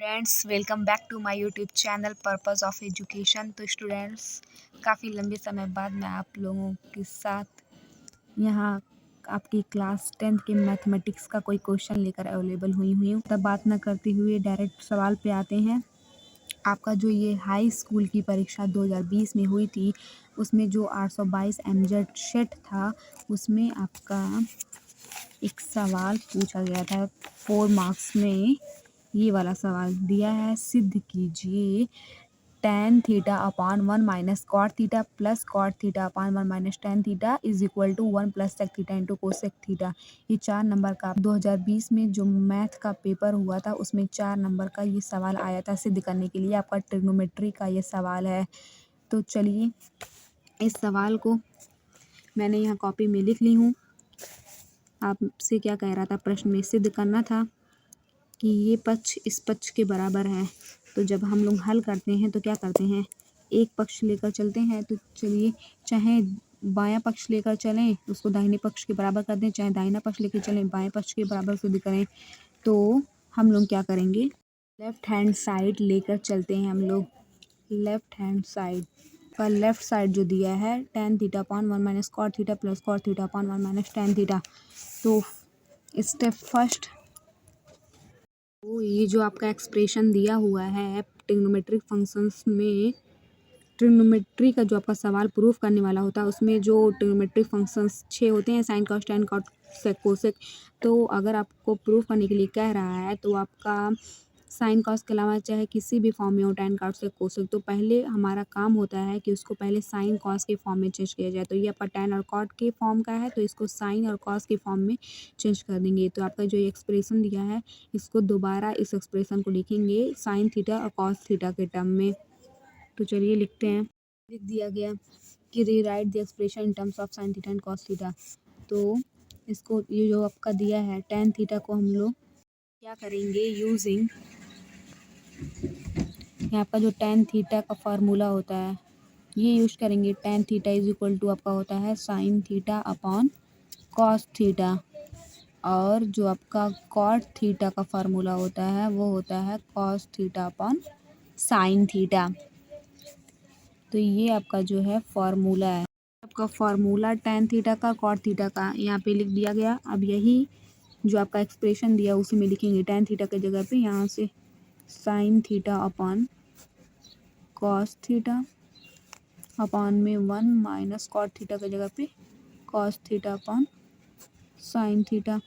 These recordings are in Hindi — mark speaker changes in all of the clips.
Speaker 1: Friends, welcome back to my YouTube channel purpose of education. तो स्टूडेंट्स, काफ़ी लंबे समय बाद मैं आप लोगों के साथ यहाँ आपकी क्लास 10th के मैथमेटिक्स का कोई क्वेश्चन लेकर अवेलेबल हुई हूँ। तब बात ना करते हुए डायरेक्ट सवाल पे आते हैं। आपका जो ये हाई स्कूल की परीक्षा 2020 में हुई थी, उसमें जो 822 एमजेड सेट था, उसमें आपका एक सवाल पूछा गया था 4 मार्क्स में। ये वाला सवाल दिया है, सिद्ध कीजिए tan theta upon 1 minus cot theta plus cot theta upon 1 minus tan theta is equal to 1 plus sec theta into cosec theta. ये 4 नंबर का 2020 में जो मैथ का पेपर हुआ था, उसमें 4 नंबर का ये सवाल आया था। सिद्ध करने के लिए आपका ट्रिग्नोमेट्री का ये सवाल है। तो चलिए, इस सवाल को मैंने यहाँ कॉपी में लिख ली हूँ। आपसे क्या कह रहा था, प्रश्न में सिद्ध करना था कि ये पक्ष इस पक्ष के बराबर है। तो जब हम लोग हल करते हैं तो क्या करते हैं, एक पक्ष लेकर चलते हैं। तो चलिए, चाहे बायां पक्ष लेकर चलें, उसको दाहिने पक्ष के बराबर कर दें, चाहे दाहिना पक्ष लेकर चलें, बाएं पक्ष के बराबर सिद्ध करें। तो हम लोग क्या करेंगे, लेफ्ट हैंड साइड लेकर चलते हैं। हम लोग लेफ्ट हैंड साइड का लेफ्ट साइड जो दिया है tan theta upon 1 minus cot theta plus cot theta upon 1 minus tan theta. तो स्टेप फर्स्ट, तो ये जो आपका एक्सप्रेशन दिया हुआ है ट्रिग्नोमेट्रिक फंक्शंस में, ट्रिग्नोमेट्री का जो आपका सवाल प्रूफ करने वाला होता है, उसमें जो ट्रिग्नोमेट्रिक फंक्शंस 6 होते हैं, sine cos tan cot sec cosec. तो अगर आपको प्रूफ करने के लिए कह रहा है तो आपका साइन कॉस के अलावा चाहे किसी भी फॉर्म में हो, टेन कॉट सेक कोसेक, तो पहले हमारा काम होता है कि उसको पहले साइन कॉस के फॉर्म में चेंज किया जाए। तो ये आपका टेन और कॉट के फॉर्म का है, तो इसको साइन और कॉस के फॉर्म में चेंज कर देंगे। तो आपका जो एक्सप्रेशन दिया है, इसको दोबारा इस एक्सप्रेशन को लिखेंगे साइन थीटा और कॉस थीटा के टर्म में। तो चलिए लिखते हैं। लिख दिया गया कि rewrite the expression in terms of sine theta and cos theta. तो इसको, ये जो आपका दिया है tan थीटा को हम लोग क्या करेंगे, यूजिंग यहाँ आपका जो tan थीटा का फार्मूला होता है, ये यूज करेंगे। tan theta is equal to आपका होता है sine theta upon cos theta, और जो आपका कॉट थीटा का फार्मूला होता है वो होता है cos theta upon sine theta. तो ये आपका जो है फार्मूला है, आपका फार्मूला tan थीटा का कॉट थीटा का यहाँ पे लिख दिया गया। अब यही जो आपका एक्सप्रेशन दिया उसी में लिखेंगे। tan थीटा की जगह पे यहाँ से sine theta upon cos theta upon में 1 माइनस कॉट थीटा की जगह पे cos theta upon sine theta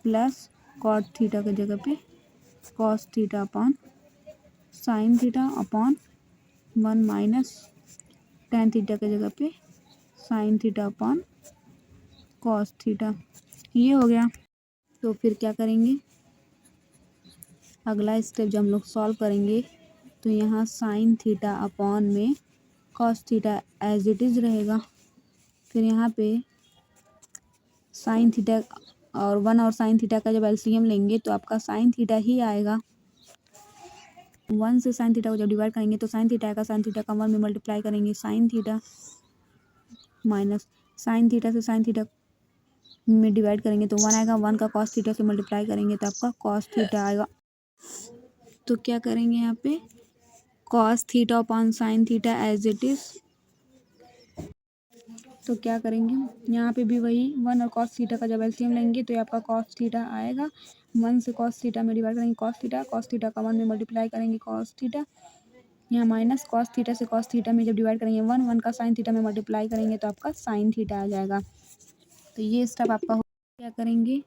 Speaker 1: plus cot theta की जगह पे cos theta upon sine theta upon 1 minus tan theta की जगह पे sine theta upon cos theta. ये हो गया। तो फिर क्या करेंगे, अगला स्टेप जब हम लोग सॉल्व करेंगे तो यहाँ साइन थीटा अपॉन में cos theta as it is रहेगा। फिर यहाँ पे साइन थीटा और 1 और साइन थीटा का जब एलसीएम लेंगे तो आपका साइन थीटा ही आएगा। 1 से साइन थीटा को जब डिवाइड करेंगे तो साइन थीटा आएगा, साइन थीटा का 1 में मल्टीप्लाई करेंगे sign theta, minus sine theta से साइन थीटा में डिवाइड करेंगे तो 1 आएगा, 1 का कॉस थीटा से मल्टीप्लाई करेंगे तो आपका कॉस थीटा आएगा। तो क्या करेंगे यहाँ पे, cos theta upon sine theta as it is. तो क्या करेंगे, यहाँ पे भी वही 1 और कॉस थीटा का जब एलसीएम लेंगे तो ये आपका कॉस थीटा आएगा। 1 से कॉस थीटा में डिवाइड करेंगे कॉस थीटा का 1 में मल्टीप्लाई करेंगे कॉस थीटा, यहाँ माइनस कॉस थीटा से कॉस थीटा में जब डिवाइड करेंगे 1 का साइन थीटा में मल्टीप्लाई करेंगे तो आपका साइन थीटा आ जाएगा। तो ये स्टेप आपका हो, क्या करेंगे,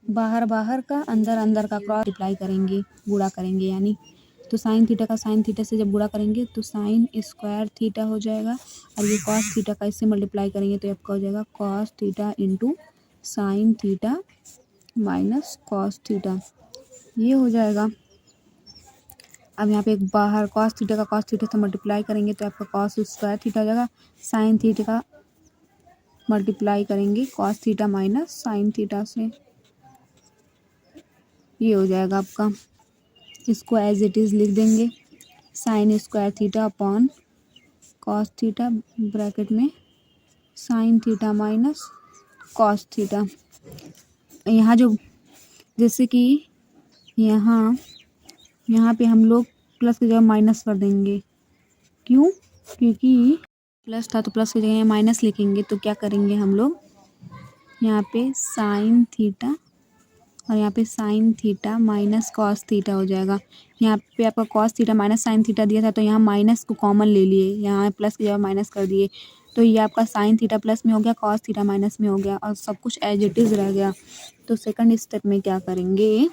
Speaker 1: बाहर बाहर का अंदर अंदर का क्रॉस मल्टीप्लाई करेंगे, गुणा करेंगे यानी। तो साइन थीटा का साइन थीटा से जब गुणा करेंगे तो साइन स्क्वायर थीटा हो जाएगा, और ये कॉस थीटा का इससे मल्टीप्लाई करेंगे तो आपका हो जाएगा cos theta into sine theta minus cos theta. ये हो जाएगा। अब यहाँ पे एक बाहर कॉस थीटा का कॉस थीटा से मल्टीप्लाई करेंगे तो आपका कॉस स्क्वायर थीटा हो जाएगा, साइन थीटा का मल्टीप्लाई करेंगे cos theta minus sine theta से, ये हो जाएगा आपका। इसको एज इट इज़ लिख देंगे, sine square theta upon cos theta bracket में sine theta minus cos theta. यहाँ जो जैसे कि यहाँ यहाँ पे हम लोग प्लस की जगह माइनस कर देंगे। क्यों? क्योंकि प्लस था तो प्लस की जगह माइनस लिखेंगे, तो क्या करेंगे हम लोग यहाँ पे साइन थीटा और यहाँ पे sine theta minus cos theta हो जाएगा। यहाँ पे आपका cos theta minus sine theta दिया था, तो यहाँ माइनस को कॉमन ले लिए, यहाँ प्लस की जगह माइनस कर दिए, तो ये आपका साइन थीटा प्लस में हो गया, कॉस थीटा माइनस में हो गया और सब कुछ एज इट इज़ रह गया। तो सेकंड स्टेप में क्या करेंगे,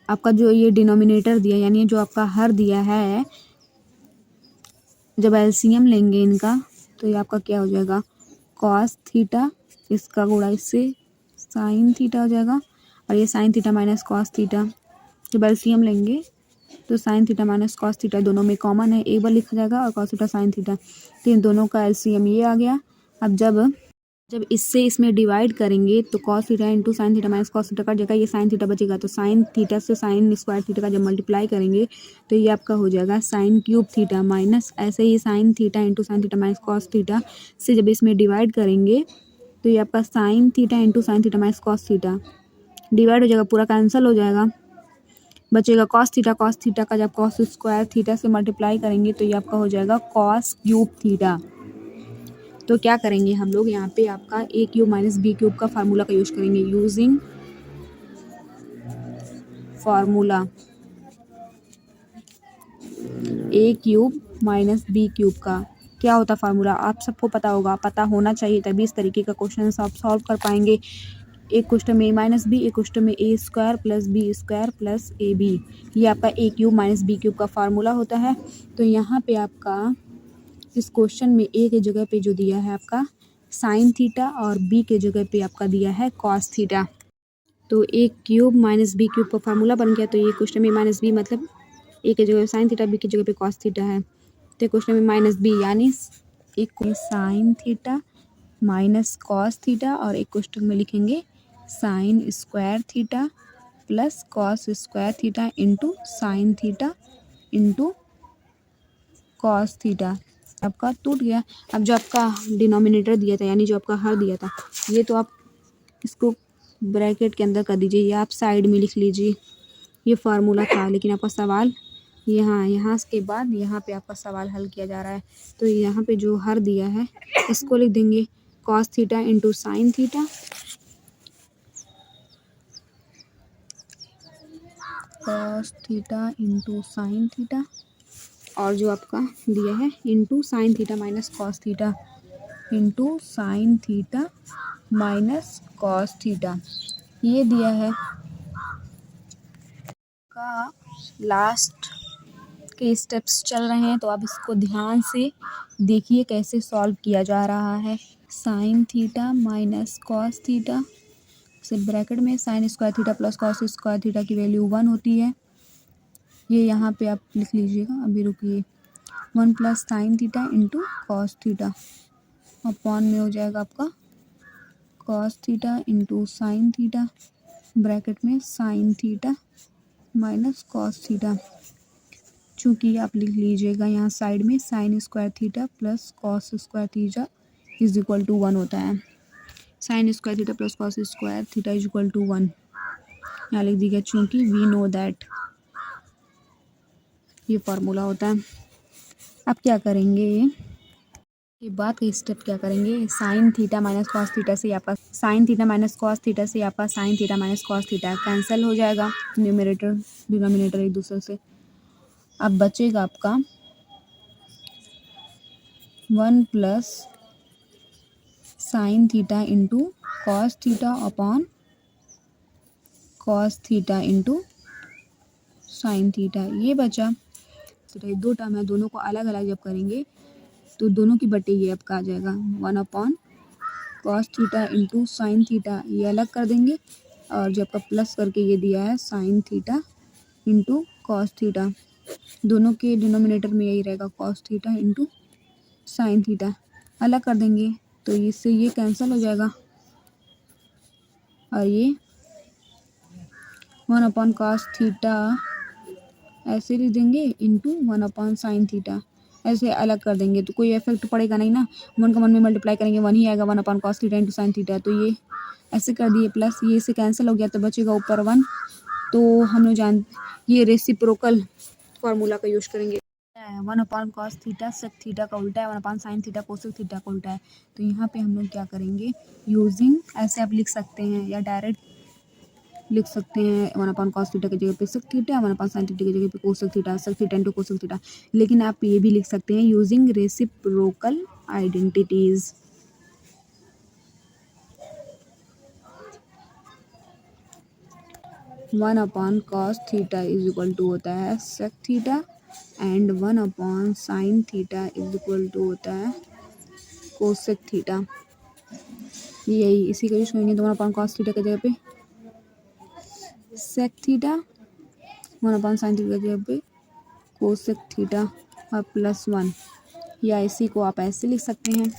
Speaker 1: आपका जो ये डिनोमिनेटर दिया यानी जो आपका हर दिया है, जब एलसीएम लेंगे इनका तो ये आपका क्या हो जाएगा, कॉस थीटा इसका गुणा इससे साइन थीटा हो जाएगा, और ये sign theta minus cos theta, जब एलसीएम लेंगे तो sign theta minus cos theta दोनों में कॉमन है, एक बार लिखा जाएगा और कॉस थीटा साइन थीटा, तो इन दोनों का एलसीएम ये आ गया। अब जब इससे इसमें डिवाइड करेंगे तो cos theta into sine theta minus cos theta cut जाएगा, ये साइन थीटा बचेगा, तो साइन थीटा से साइन स्क्वायर थीटा का जब मल्टीप्लाई करेंगे तो ये आपका हो जाएगा साइन क्यूब थीटा, माइनस ऐसे ही sine theta into sine theta minus cos theta से जब इसमें डिवाइड करेंगे तो ये आपका sine theta into sine theta minus cos theta divide हो जाएगा, पूरा कैंसिल हो जाएगा, बचेगा कॉस थीटा का जब कॉस स्क्वायर थीटा से मल्टीप्लाई करेंगे तो ये आपका हो जाएगा कॉस क्यूब थीटा। तो क्या करेंगे हम लोग यहाँ पे आपका A cube minus B cube का फार्मूला का यूज करेंगे, यूजिंग फार्मूला ए क्यूब माइनस बी क्यूब का क्या होता फार्मूला आप सबको पता होगा, पता होना चाहिए, तभी इस तरीके का क्वेश्चन आप सॉल्व कर पाएंगे। एक क्वेश्चन में ए माइनस बी, एक क्वेश्चन में A square plus B square plus A B, ये आपका A cube minus B cube का फार्मूला होता है। तो यहाँ पे आपका इस क्वेश्चन में ए के जगह पे जो दिया है आपका साइन थीटा और बी के जगह पे आपका दिया है कॉस थीटा, तो ए क्यूब माइनस बी क्यूब का फार्मूला बन गया। तो ये क्वेश्चन में माइनस बी मतलब ए के जगह साइन थीटा, बी की जगह पे कॉस थीटा है, तो क्वेश्चन में माइनस बी यानी एक sign theta minus cos theta और एक क्वेश्चन में लिखेंगे sign square theta plus cos square theta into sine theta into cos theta. आपका टूट गया। अब जो आपका डिनोमिनेटर दिया था यानी जो आपका हर दिया था, ये तो आप इसको ब्रैकेट के अंदर कर दीजिए या आप साइड में लिख लीजिए, ये फार्मूला था, लेकिन आपका सवाल यहाँ के बाद यहाँ पे आपका सवाल हल किया जा रहा है। तो यहाँ पे जो हर दिया है इसको लिख देंगे cos theta into sine theta, cos theta into sine theta, और जो आपका दिया है into sine theta minus cos theta into sine theta minus cos theta, ये दिया है। का लास्ट के स्टेप्स चल रहे हैं तो आप इसको ध्यान से देखिए कैसे सॉल्व किया जा रहा है। Sine theta minus cos theta से ब्रैकेट में sine square theta plus cos square theta की वैल्यू 1 होती है, ये यहाँ पे आप लिख लीजिएगा, अभी रुकिए, 1 plus sine theta into cos theta upon में हो जाएगा आपका cos theta into sine theta bracket में sine theta minus cos theta, चूँकि आप लिख लीजिएगा यहाँ साइड में sine square theta plus cos square theta is equal to 1 होता है, sine square theta plus cos square theta is equal to 1 यहाँ लिख दीजिएगा, चूँकि वी नो दैट ये फार्मूला होता है। अब क्या करेंगे, ये बाद का स्टेप क्या करेंगे, sign theta minus cos theta से आपका sine theta minus cos theta से आपका sine theta minus cos theta cancel हो जाएगा, न्यूमरेटर डिनोमिनेटर एक दूसरे से। अब बचेगा आपका 1 plus sine theta into cos theta upon cos theta into sine theta, ये बचा। तो ये दो टर्म है, दोनों को अलग अलग जब करेंगे तो दोनों की बटे ये आपका आ जाएगा 1 upon cos theta into sine theta, ये अलग कर देंगे, और जो आपका प्लस करके ये दिया है sine theta into cos theta, दोनों के डिनोमिनेटर में यही रहेगा cos theta into sine theta, अलग कर देंगे तो इससे ये कैंसिल हो जाएगा, और ये 1 अपॉन कॉस थीटा ऐसे लिख देंगे इंटू 1 अपॉन साइन थीटा, ऐसे अलग कर देंगे तो कोई इफेक्ट पड़ेगा नहीं ना। 1 का 1 में मल्टीप्लाई करेंगे 1 ही आएगा, 1 upon cos theta into sin theta. तो ये ऐसे कर दिए, प्लस ये से कैंसिल हो गया तो बचेगा ऊपर 1। तो हम लोग ये रेसिप्रोकल फार्मूला का यूज करेंगे। 1 upon cos theta sec theta का उल्टा है, 1 upon sin theta cosec theta का उल्टा है। तो यहाँ पे हम लोग क्या करेंगे, यूजिंग ऐसे आप लिख सकते हैं या डायरेक्ट लिख सकते हैं 1 अपॉन cos थीटा की जगह पे sec theta, 1 upon sin theta की जगह पे cosec theta, sec theta into cosec theta. लेकिन आप ये भी लिख सकते हैं using reciprocal identities. One upon cos theta is equal to होता है sec theta and 1 upon sin theta is equal to होता है कोसेक थीटा। यही इसी का यूज करेंगे। तो 1 अपॉन cos थीटा की जगह पे sec theta, 1 upon sin theta की जगह पे कोसेक थीटा और प्लस 1, या इसी को आप ऐसे लिख सकते हैं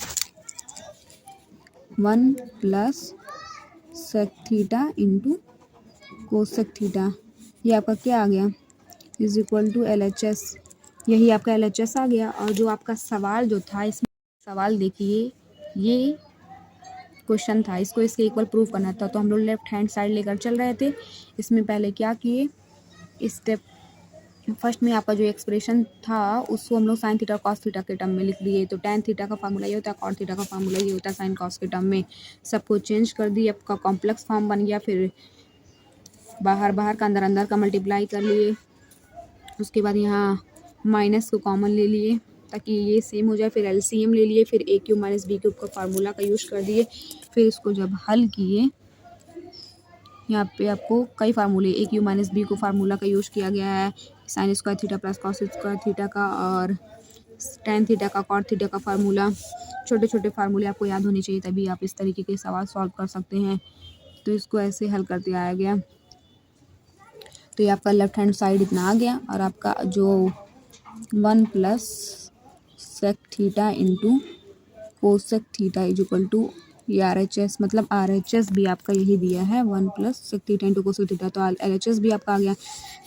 Speaker 1: 1 plus sec theta into cosec theta. ये आपका क्या आ गया, इज इक्वल टू LHS। यही आपका LHS आ गया। और जो आपका सवाल जो था, इसमें सवाल देखिए, ये क्वेश्चन था, इसको इसके इक्वल प्रूव करना था। तो हम लोग लेफ्ट हैंड साइड लेकर चल रहे थे। इसमें पहले क्या किए, स्टेप फर्स्ट में आपका जो एक्सप्रेशन था उसको हम लोग साइन थीटा कॉस थीटा के टर्म में लिख दिए। तो tan थीटा का फार्मूला ये होता है, कॉट थीटा का फार्मूला ये होता है साइन कॉस के टर्म में। सबको चेंज कर दिए, आपका कॉम्प्लेक्स फॉर्म बन गया। फिर बाहर बाहर का अंदर अंदर का मल्टीप्लाई कर लिए। उसके बाद यहाँ माइनस को कॉमन ले लिए ताकि ये सेम हो जाए। फिर LCM ले लिए, फिर a cube minus B cube का फार्मूला का यूज कर दिए। फिर इसको जब हल किए, यहाँ पे आपको कई फार्मूले a क्यूब माइनस बी को फार्मूला का यूज किया गया है, sine square theta plus cos square theta का और tan थीटा का, कॉट थीटा का फार्मूला। छोटे छोटे फार्मूले आपको याद होने चाहिए, तभी आप इस तरीके के सवाल सॉल्व कर सकते हैं। तो इसको ऐसे हल करते आया गया। तो ये आपका लेफ्ट हैंड साइड इतना आ गया। और आपका जो 1 plus sec theta into cosec theta is equal to ये RHS, मतलब RHS भी आपका यही दिया है 1 plus sec theta into cosec theta. तो LHS भी आपका आ गया।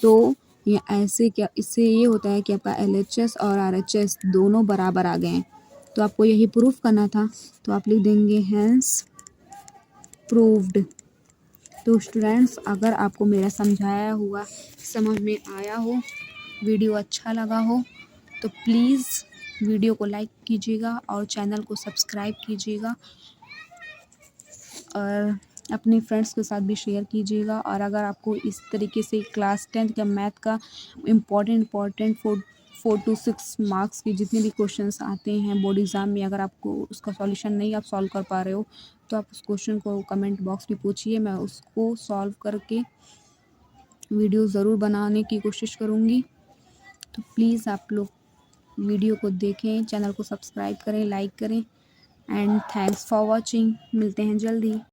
Speaker 1: तो ये ऐसे क्या, इससे ये होता है कि आपका LHS और RHS दोनों बराबर आ गए हैं। तो आपको यही प्रूफ करना था। तो आप लिख देंगे हैंस प्रूव्ड। तो स्टूडेंट्स, अगर आपको मेरा समझाया हुआ समझ में आया हो, वीडियो अच्छा लगा हो, तो प्लीज़ वीडियो को लाइक कीजिएगा और चैनल को सब्सक्राइब कीजिएगा और अपने फ्रेंड्स के साथ भी शेयर कीजिएगा। और अगर आपको इस तरीके से क्लास 10th का मैथ का इम्पॉर्टेंट 4 to 6 मार्क्स के जितने भी क्वेश्चंस आते हैं बोर्ड एग्ज़ाम में, अगर आपको उसका सॉल्यूशन नहीं आप सॉल्व कर पा रहे हो, तो आप उस क्वेश्चन को कमेंट बॉक्स में पूछिए। मैं उसको सॉल्व करके वीडियो ज़रूर बनाने की कोशिश करूँगी। तो प्लीज़ आप लोग वीडियो को देखें, चैनल को सब्सक्राइब करें, लाइक करें एंड थैंक्स फॉर वॉचिंग। मिलते हैं जल्दी।